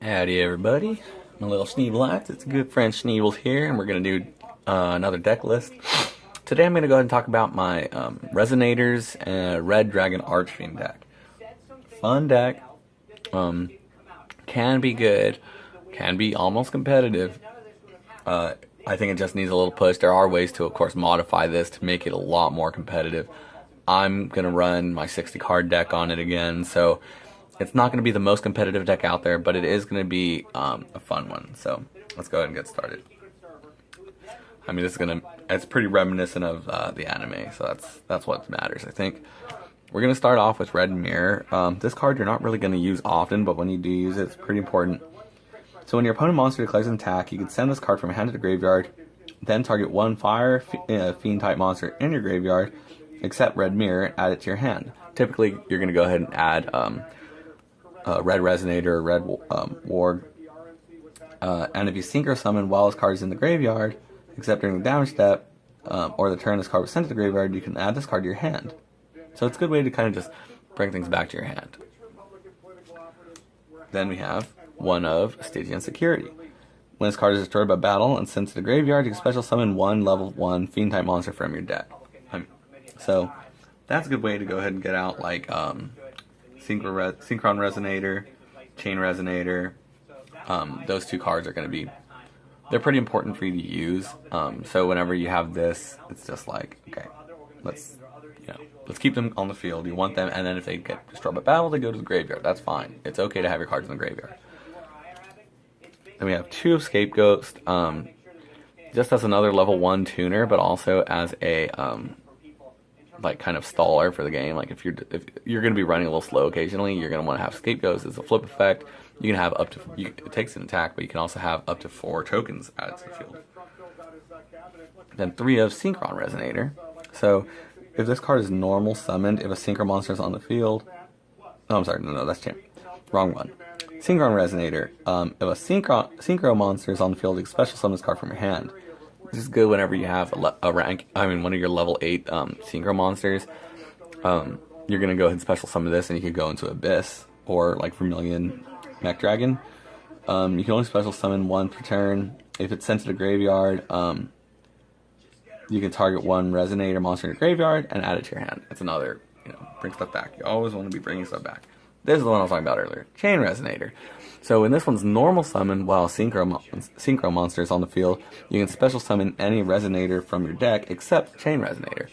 Howdy everybody, my little Schneebles. It's a good friend Schneebles here, and we're going to do another deck list. Today I'm going to go ahead and talk about my Resonators and Red Dragon Archfiend deck. Fun deck, can be good, can be almost competitive. I think it just needs a little push. There are ways to, of course, modify this to make it a lot more competitive. I'm going to run my 60 card deck on it again, so it's not going to be the most competitive deck out there, but it is going to be a fun one. So let's go ahead and get started. I mean, it's pretty reminiscent of the anime, so that's what matters, I think. We're going to start off with Red Mirror. This card you're not really going to use often, but when you do use it, it's pretty important. So when your opponent monster declares an attack, you can send this card from your hand to the graveyard, then target one fire fiend type monster in your graveyard, except Red Mirror, and add it to your hand. Typically, you're going to go ahead and add Red Resonator, Red Warg, and if you synchro summon while this card is in the graveyard, except during the damage step, or the turn this card was sent to the graveyard, you can add this card to your hand. So it's a good way to kind of just bring things back to your hand. Then we have one of Stygian Security. When this card is destroyed by battle and sent to the graveyard, you can special summon one level 1 fiend type monster from your deck. So that's a good way to go ahead and get out like Synchron Resonator, Chain Resonator. Those two cards are going to be, they're pretty important for you to use. So whenever you have this, it's just like, okay, let's keep them on the field. You want them, and then if they get destroyed by battle, they go to the graveyard. That's fine. It's okay to have your cards in the graveyard. Then we have two of Scapegoats, just as another level 1 tuner, but also as a like kind of staller for the game. Like if you're going to be running a little slow occasionally, you're going to want to have Scapegoats as a flip effect. You can have up to, it takes an attack, but you can also have up to 4 tokens added to the field. Then 3 of Synchron Resonator. So if this card is normal summoned, if a synchro monster is on the field, oh, I'm sorry, no, that's wrong one. Synchron Resonator. If a synchro monster is on the field, you can special summon this card from your hand. This is good whenever you have one of your level 8 synchro monsters. You're going to go ahead and special summon this, and you could go into Abyss, or like Vermilion Mech Dragon. You can only special summon one per turn. If it's sent to the graveyard, you can target one Resonator monster in your graveyard and add it to your hand. It's another, bring stuff back. You always want to be bringing stuff back. This is the one I was talking about earlier. Chain Resonator. So when this one's normal summon while synchro monster is on the field, you can special summon any Resonator from your deck except Chain Resonator.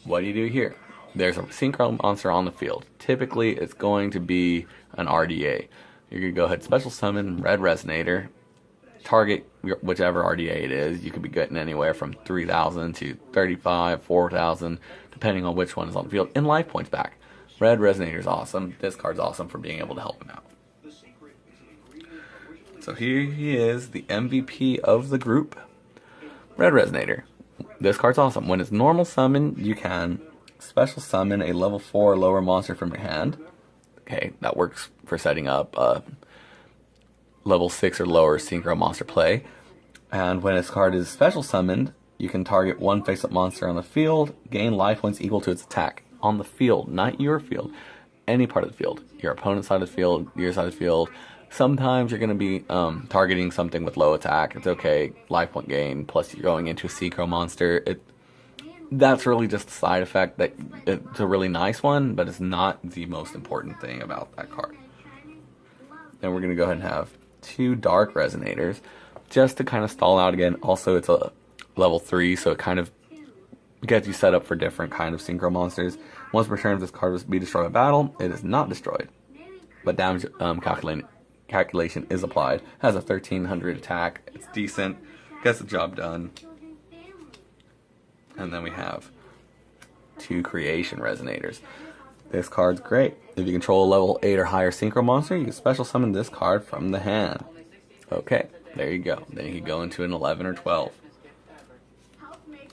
What do you do here? There's a synchro monster on the field. Typically, it's going to be an RDA. You're going to go ahead and special summon Red Resonator, target whichever RDA it is. You could be getting anywhere from 3,000 to 35, 4,000, depending on which one is on the field, and life points back. Red Resonator is awesome. This card's awesome for being able to help him out. So here he is, the MVP of the group, Red Resonator. This card's awesome. When it's normal summon, you can special summon a level 4 or lower monster from your hand. Okay, that works for setting up level 6 or lower synchro monster play. And when this card is special summoned, you can target one face-up monster on the field, gain life points equal to its attack. On the field, not your field. Any part of the field. Your opponent's side of the field, your side of the field. Sometimes you're going to be targeting something with low attack. It's okay. Life point gain, plus you're going into a synchro monster. That's really just a side effect. That it's a really nice one, but it's not the most important thing about that card. Then we're going to go ahead and have 2 Dark Resonators, just to kind of stall out again. Also, it's a level 3, so it kind of gets you set up for different kind of synchro monsters. Once per turn, if this card was to be destroyed by battle, it is not destroyed, but damage calculation is applied. Has a 1300 attack. It's decent. Gets the job done. And then we have 2 Creation Resonators. This card's great. If you control a level 8 or higher synchro monster, you can special summon this card from the hand. Okay, there you go. Then you can go into an 11 or 12.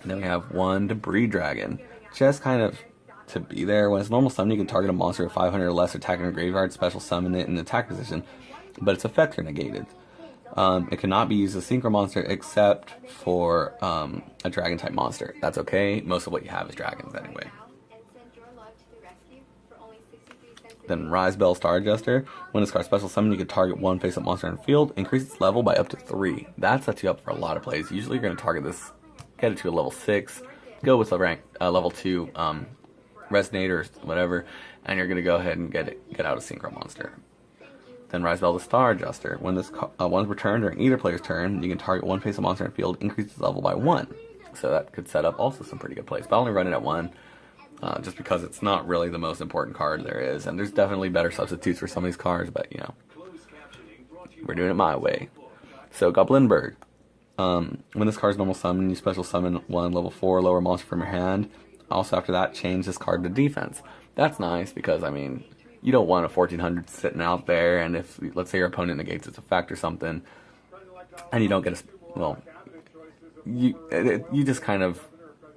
And then we have 1 Debris Dragon. Just kind of to be there. When it's normal summon, you can target a monster with 500 or less attack in a graveyard, special summon it in the attack position, but its effects are negated. It cannot be used as a synchro monster except for a dragon type monster. That's okay. Most of what you have is dragons anyway. Then Rise Bell Star Adjuster. When this card special summon, you can target one face-up monster in the field, increase its level by up to 3. That sets you up for a lot of plays. Usually you're going to target this, get it to a level 6, go with a rank level 2 Resonator or whatever, and you're going to go ahead and get out a Synchro monster. Then Rise Bell the Star Adjuster. When this one's returned during either player's turn, you can target one face-up monster in the field, increase its level by 1. So that could set up also some pretty good plays. But I only run it at 1. Just because it's not really the most important card there is. And there's definitely better substitutes for some of these cards, but, you know, we're doing it my way. So, Goblinberg. When this card's normal summon, you special summon one level 4 lower monster from your hand. Also, after that, change this card to defense. That's nice because, I mean, you don't want a 1400 sitting out there, and if, let's say your opponent negates its effect or something, and you don't get a, well, you just kind of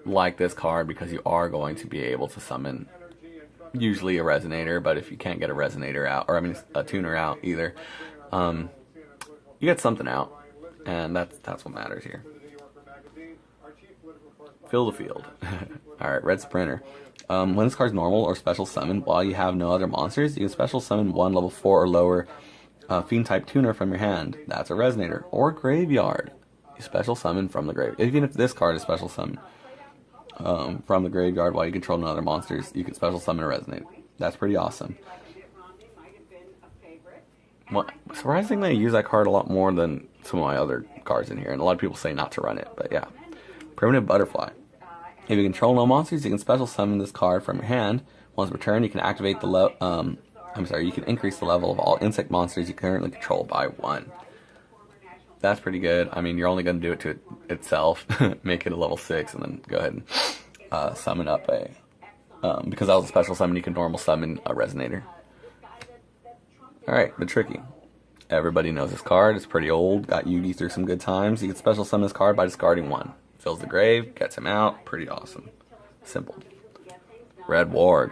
like this card because you are going to be able to summon usually a Resonator, but if you can't get a Resonator out, or I mean a tuner out either, you get something out, and that's what matters here. Fill the field. Alright, Red Sprinter. When this card's normal or special summon while you have no other monsters, you can special summon one level 4 or lower Fiend type tuner from your hand. That's a Resonator. Or Graveyard. You special summon from the grave. Even if this card is special summon from the graveyard while you control no other monsters, you can special summon a Resonator. That's pretty awesome. Surprisingly, I use that card a lot more than some of my other cards in here, and a lot of people say not to run it, but yeah. Primitive Butterfly. If you control no monsters, you can special summon this card from your hand. Once returned, you can activate the you can increase the level of all insect monsters you currently control by 1. That's pretty good. I mean, you're only going to do it to itself, make it a level 6, and then go ahead and summon up a... because that was a special summon, you can normal summon a Resonator. Alright, the Tricky. Everybody knows this card. It's pretty old. Got Yugi through some good times. You can special summon this card by discarding 1. Fills the grave, gets him out. Pretty awesome. Simple. Red Ward.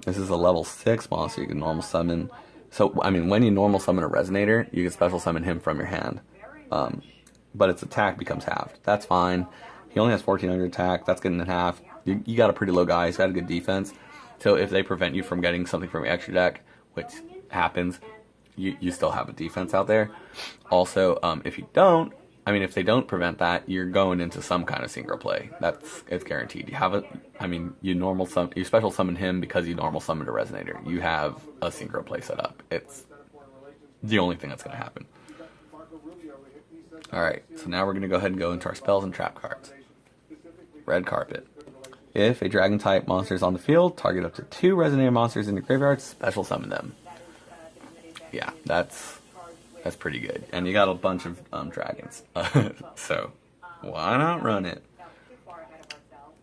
This is a level 6 monster you can normal summon. So, I mean, when you normal summon a Resonator, you can special summon him from your hand. But its attack becomes halved. That's fine. He only has 1400 attack. That's getting in half. You got a pretty low guy. He's got a good defense. So if they prevent you from getting something from your extra deck, which happens, you still have a defense out there. Also, if they don't prevent that, you're going into some kind of synchro play. It's guaranteed. You special summon him because you normal summoned a Resonator. You have a synchro play set up. It's the only thing that's going to happen. Alright, so now we're going to go ahead and go into our spells and trap cards. Red Carpet. If a dragon type monster is on the field, target up to 2 Resonator monsters in your graveyard, special summon them. Yeah, that's pretty good. And you got a bunch of dragons. So, why not run it?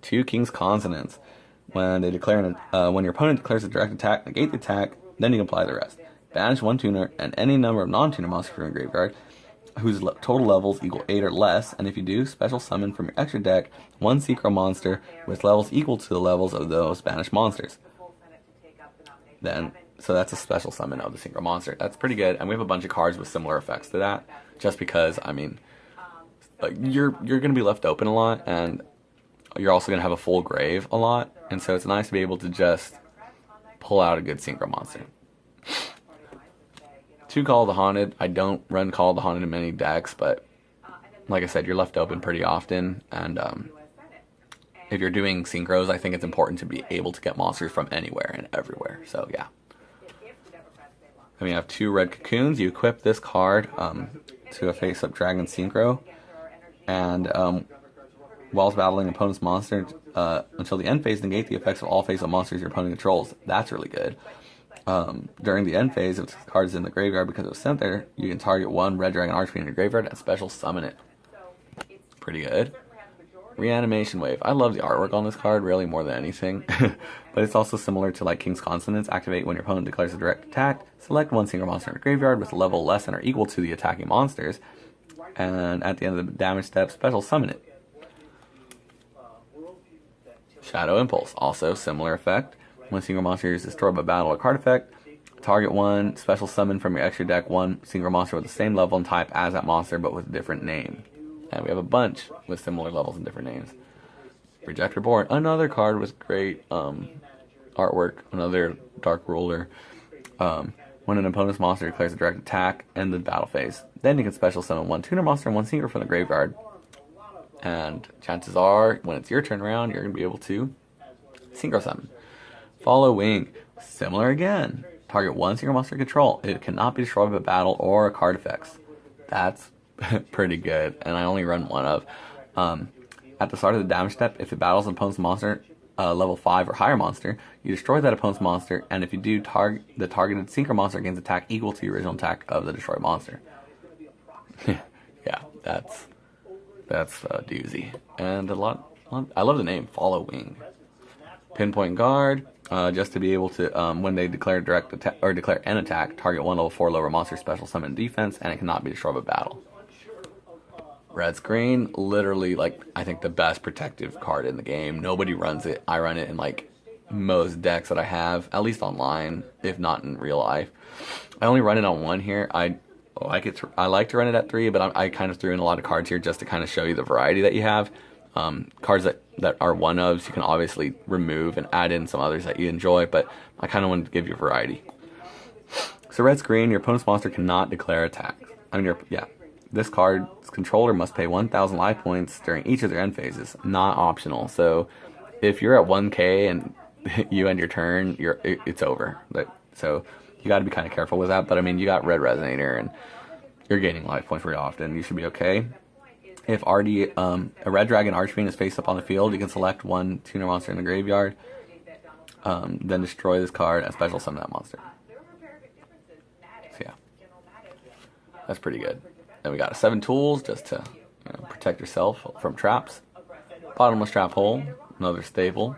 2 King's Consonants. When your opponent declares a direct attack, negate the attack, then you can apply the rest. Banish 1 tuner and any number of non-tuner monsters from your graveyard whose total levels equal 8 or less, and if you do, special summon from your extra deck 1 Synchro monster with levels equal to the levels of those banished monsters. So that's a special summon of the Synchro monster. That's pretty good, and we have a bunch of cards with similar effects to that, just because, I mean, you're going to be left open a lot, and you're also going to have a full grave a lot, and so it's nice to be able to just pull out a good Synchro monster. 2 Call of the Haunted. I don't run Call of the Haunted in many decks, but like I said, you're left open pretty often, and if you're doing synchros, I think it's important to be able to get monsters from anywhere and everywhere, so yeah. Then we have 2 Red Cocoons. You equip this card to a face-up dragon synchro, and whilst battling opponent's monster until the end phase, negate the effects of all face-up monsters your opponent controls. That's really good. During the end phase, if the card is in the graveyard because it was sent there, you can target 1 Red Dragon Archfiend in your graveyard and special summon it. Pretty good. Reanimation Wave. I love the artwork on this card, really, more than anything. But it's also similar to like King's Consonants. Activate when your opponent declares a direct attack. Select 1 single monster in the graveyard with a level less than or equal to the attacking monsters. And at the end of the damage step, special summon it. Shadow Impulse. Also similar effect. When single monster is destroyed by battle or card effect, target 1, special summon from your extra deck 1 single monster with the same level and type as that monster but with a different name. And we have a bunch with similar levels and different names. Reject Reborn, another card with great artwork, another Dark Ruler. When an opponent's monster declares a direct attack, end the battle phase. Then you can special summon one tuner monster and one synchro from the graveyard. And chances are, when it's your turn around, you're going to be able to synchro summon. Follow Wing. Similar again. Target one synchro monster control. It cannot be destroyed by battle or card effects. That's pretty good. And I only run one of. At the start of the damage step, if it battles an opponent's monster, level 5 or higher monster, you destroy that opponent's monster, and if you do, the targeted synchro monster gains attack equal to the original attack of the destroyed monster. Yeah, that's a doozy. And I love the name, Follow Wing. Pinpoint Guard, just to be able to, when they declare direct attack or declare an attack, target one level 4 lower monster special summon defense, and it cannot be destroyed by battle. Red Screen, literally, like, I think the best protective card in the game. Nobody runs it. I run it in, like, most decks that I have, at least online, if not in real life. I only run it on 1 here. I like to run it at 3, but I kind of threw in a lot of cards here just to kind of show you the variety that you have. Cards that are one-ofs, you can obviously remove and add in some others that you enjoy, but I kind of wanted to give you variety. So Red Screen, your opponent's monster cannot declare attacks. This card's controller must pay 1,000 life points during each of their end phases, not optional. So if you're at 1k and you end your turn, it's over. So you got to be kind of careful with that. But I mean, you got Red Resonator and you're gaining life points very often. You should be okay. If a Red Dragon Archfiend is face up on the field, you can select one tuner monster in the graveyard, then destroy this card and special summon that monster. So yeah, that's pretty good. Then we got 7 tools just to protect yourself from traps. Bottomless Trap Hole, another staple.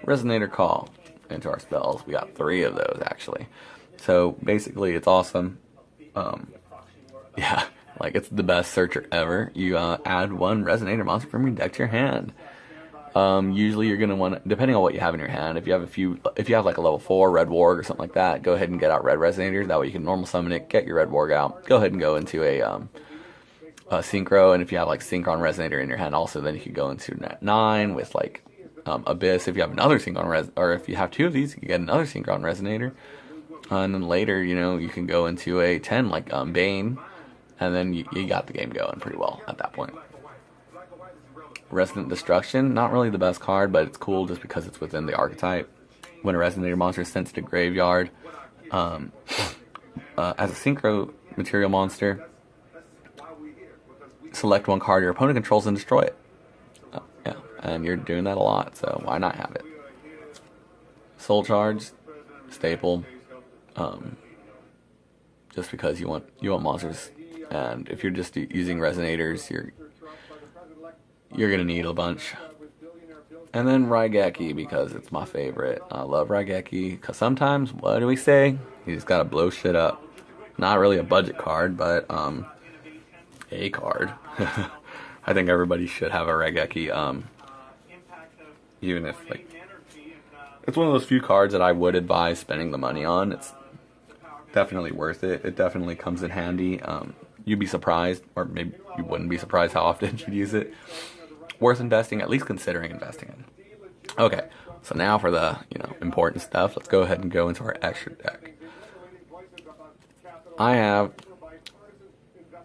Resonator Call into our spells. We got 3 of those actually. So basically it's awesome. Yeah, like it's the best searcher ever. You add 1 Resonator monster from your deck to your hand. Usually you're gonna want, depending on what you have in your hand, if you have like a level 4 Red Warg or something like that, go ahead and get out Red Resonator. That way you can normal summon it, get your Red Warg out. Go ahead and go into a synchro, and if you have like Synchron Resonator in your hand, also then you could go into Net 9 with like Abyss. If you have another Synchron or if you have 2 of these, you can get another Synchron Resonator. And then later, you can go into a 10 like Bane, and then you got the game going pretty well at that point. Resident Destruction, not really the best card, but it's cool just because it's within the archetype. When a Resonator monster is sent to the graveyard, as a synchro material monster, select 1 card your opponent controls and destroy it. Yeah, and you're doing that a lot, so why not have it? Soul Charge, staple, just because you want monsters, and if you're just using Resonators, you're gonna need a bunch. And then Raigeki, because it's my favorite. I love Raigeki, because sometimes, what do we say? You just gotta blow shit up. Not really a budget card, but a card. I think everybody should have a Raigeki, even if, like, it's one of those few cards that I would advise spending the money on. It's definitely worth it. It definitely comes in handy. You'd be surprised, or maybe you wouldn't be surprised how often you'd use it. Worth investing, at least considering investing in. Okay, so now for the important stuff. Let's go ahead and go into our extra deck. I have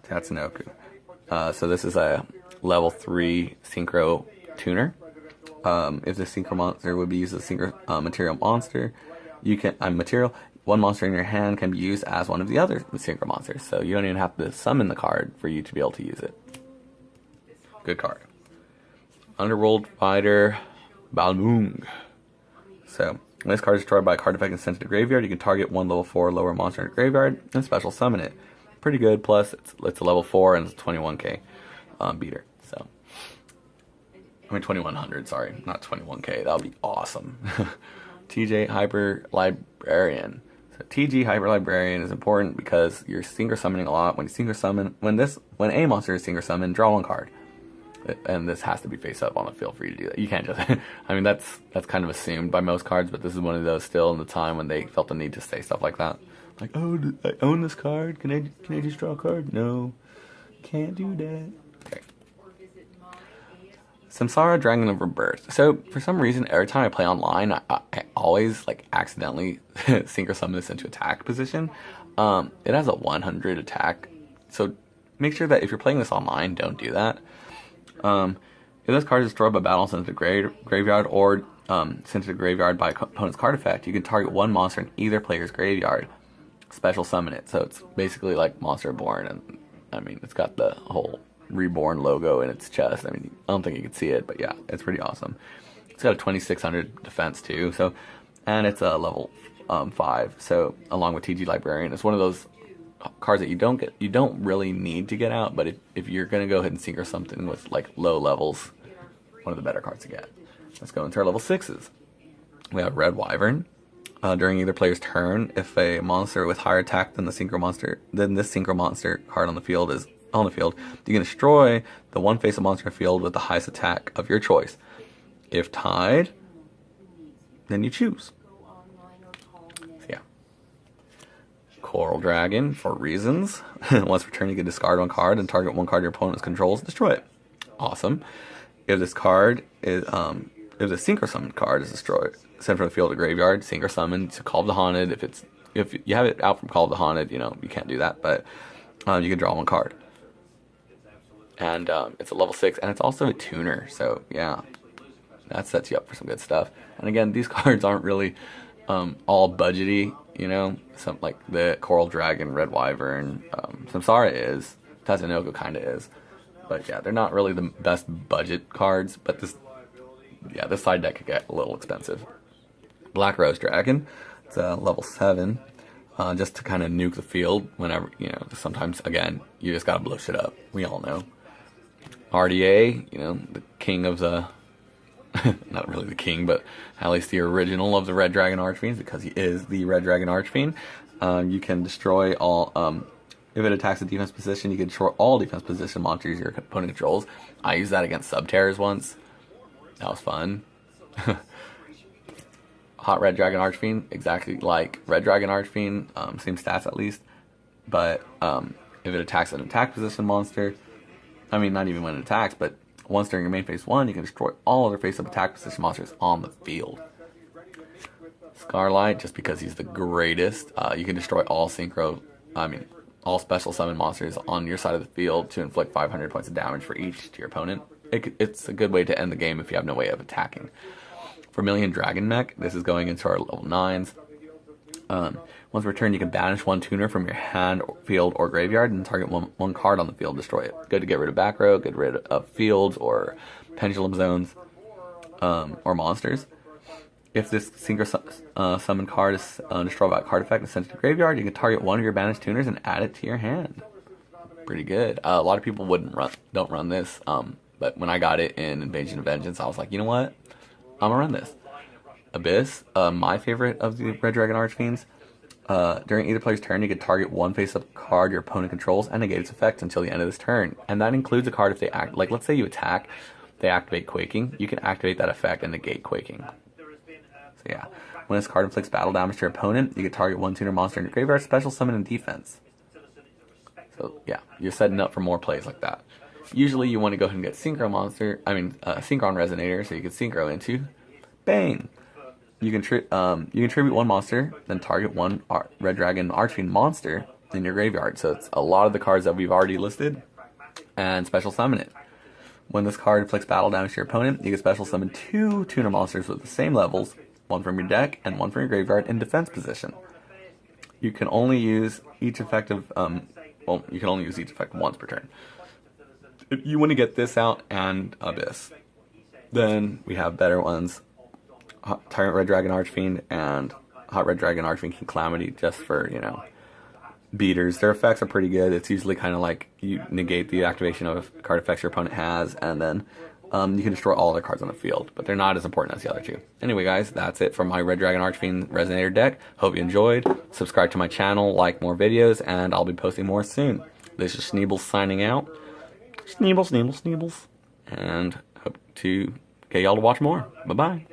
Tatsunoko. So this is a level 3 synchro tuner. If the synchro monster would be used as a synchro material monster, you can material. 1 monster in your hand can be used as one of the other synchro monsters, so you don't even have to summon the card for you to be able to use it. Good card. Underworld Fighter Balmung. So, when this card is destroyed by a card effect and sent to the graveyard, you can target 1 level 4 lower monster in the graveyard and special summon it. Pretty good, plus it's a level 4 and it's a 21k beater. So, I mean 2100, sorry, not 21k, that would be awesome. TJ Hyper Librarian. So TG Hyper Librarian is important because you're synchro summoning a lot. When you synchro summon, when a monster is synchro summoned, draw 1 card. And this has to be face up on the field for you to do that. You can't just, I mean, that's kind of assumed by most cards, but this is one of those still in the time when they felt the need to say stuff like that. Like, oh, I own this card. Can I just draw a card? No, can't do that. Okay. Samsara Dragon of Rebirth. So for some reason, every time I play online, I always like accidentally synchro summon this into attack position. It has a 100 attack, so make sure that if you're playing this online, don't do that. If this card is destroyed by battle sent to the graveyard or sent to the graveyard by opponent's card effect, you can target one monster in either player's graveyard. Special summon it. So it's basically like Monster Born, and I mean it's got the whole Reborn logo in its chest. I mean, I don't think you can see it, but yeah, it's pretty awesome. It's got a 2600 defense too, so, and it's a level 5. So along with TG Librarian, it's one of those cards that you don't really need to get out, but if you're gonna go ahead and synchro something with like low levels, one of the better cards to get. Let's go into our level 6s. We have Red Wyvern. During either player's turn, if a monster with higher attack than this synchro monster card on the field is on the field, you can destroy the one face of monster field with the highest attack of your choice. If tied, then you choose. So yeah. Coral Dragon, for reasons. Once per turn, you can discard one card and target one card your opponent controls, destroy it. Awesome. If this card is if the synchro summon card is destroyed, sent from the field to graveyard, synchro summon to Call of the Haunted. If you have it out from Call of the Haunted, you can't do that, but you can draw one card. And it's a level 6, and it's also a tuner, so yeah, that sets you up for some good stuff. And again, these cards aren't really all budgety, some like the Coral Dragon, Red Wyvern, Samsara is, Tatsunoko kind of is, but yeah, they're not really the best budget cards. But this side deck could get a little expensive. Black Rose Dragon, it's a level 7, just to kind of nuke the field whenever, sometimes, again, you just gotta blow shit up, we all know. RDA, the king of the, not really the king, but at least the original of the Red Dragon Archfiends, because he is the Red Dragon Archfiend. You can destroy all, if it attacks a defense position, you can destroy all defense position monsters your opponent controls. I used that against Subterrors once. That was fun. Hot Red Dragon Archfiend, exactly like Red Dragon Archfiend, same stats at least. But if it attacks an attack position monster, I mean, not even when it attacks, but once during your main phase 1, you can destroy all other face-up attack position monsters on the field. Scarlight, just because he's the greatest, you can destroy all all special summon monsters on your side of the field to inflict 500 points of damage for each to your opponent. It's a good way to end the game if you have no way of attacking. Vermilion Dragon Mech, this is going into our level 9s. Once per turn, you can banish one tuner from your hand, field, or graveyard and target one card on the field, destroy it. Good to get rid of back row, get rid of fields or pendulum zones, or monsters. If this synchro summon card is destroyed by a card effect and sent to the graveyard, you can target one of your banished tuners and add it to your hand. Pretty good. A lot of people don't run this, but when I got it in Invasion of Vengeance, I was like, you know what? I'm gonna run this. Abyss, my favorite of the Red Dragon Archfiends. During either player's turn, you can target one face-up card your opponent controls and negate its effect until the end of this turn. And that includes a card if they act, like let's say you attack, they activate Quaking, you can activate that effect and negate Quaking. So yeah, when this card inflicts battle damage to your opponent, you can target one tuner monster in your graveyard, special summon, and defense. So yeah, you're setting up for more plays like that. Usually you want to go ahead and get Synchron Resonator, so you can Synchro into. Bang! You can tribute one monster, then target one Red Dragon Archfiend monster in your graveyard. So it's a lot of the cards that we've already listed, and special summon it. When this card inflicts battle damage to your opponent, you can special summon 2 tuner monsters with the same levels, one from your deck and one from your graveyard in defense position. You can only use each effect once per turn. If you want to get this out and Abyss, then we have better ones. Tyrant Red Dragon Archfiend and Hot Red Dragon Archfiend King Calamity, just for, beaters. Their effects are pretty good. It's usually kind of like you negate the activation of card effects your opponent has, and then you can destroy all other cards on the field, but they're not as important as the other two. Anyway, guys, that's it for my Red Dragon Archfiend Resonator deck. Hope you enjoyed. Subscribe to my channel, like more videos, and I'll be posting more soon. This is Schneebles signing out. Schneebles. And hope to get y'all to watch more. Bye-bye.